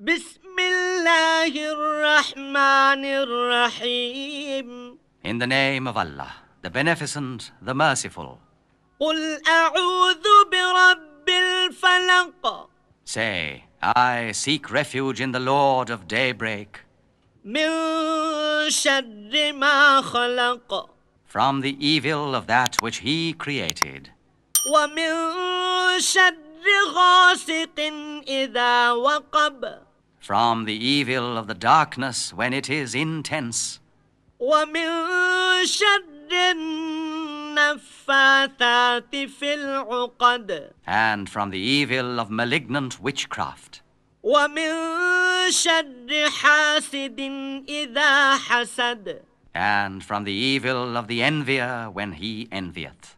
Bismillahir-Rahmanir-Rahim. In the name of Allah, the Beneficent, the Merciful. قُلْ أَعُوذُ بِرَبِّ الْفَلَقِ. Say, I seek refuge in the Lord of daybreak, مِنْ شَرِّ مَا خَلَقَ. from the evil of that which He created, وَمِنْ شَرِّ غَاسِقٍ إِذَا وَقَبَ. from the evil of the darkness when it is intense, وَمِنْ شَرِّ النَّفَّاثَاتِ فِي الْعُقَدِ. and from the evil of malignant witchcraft, وَمِنْ شَرِّ حَاسِدٍ إِذَا حَسَدَ. and from the evil of the envier when he envieth.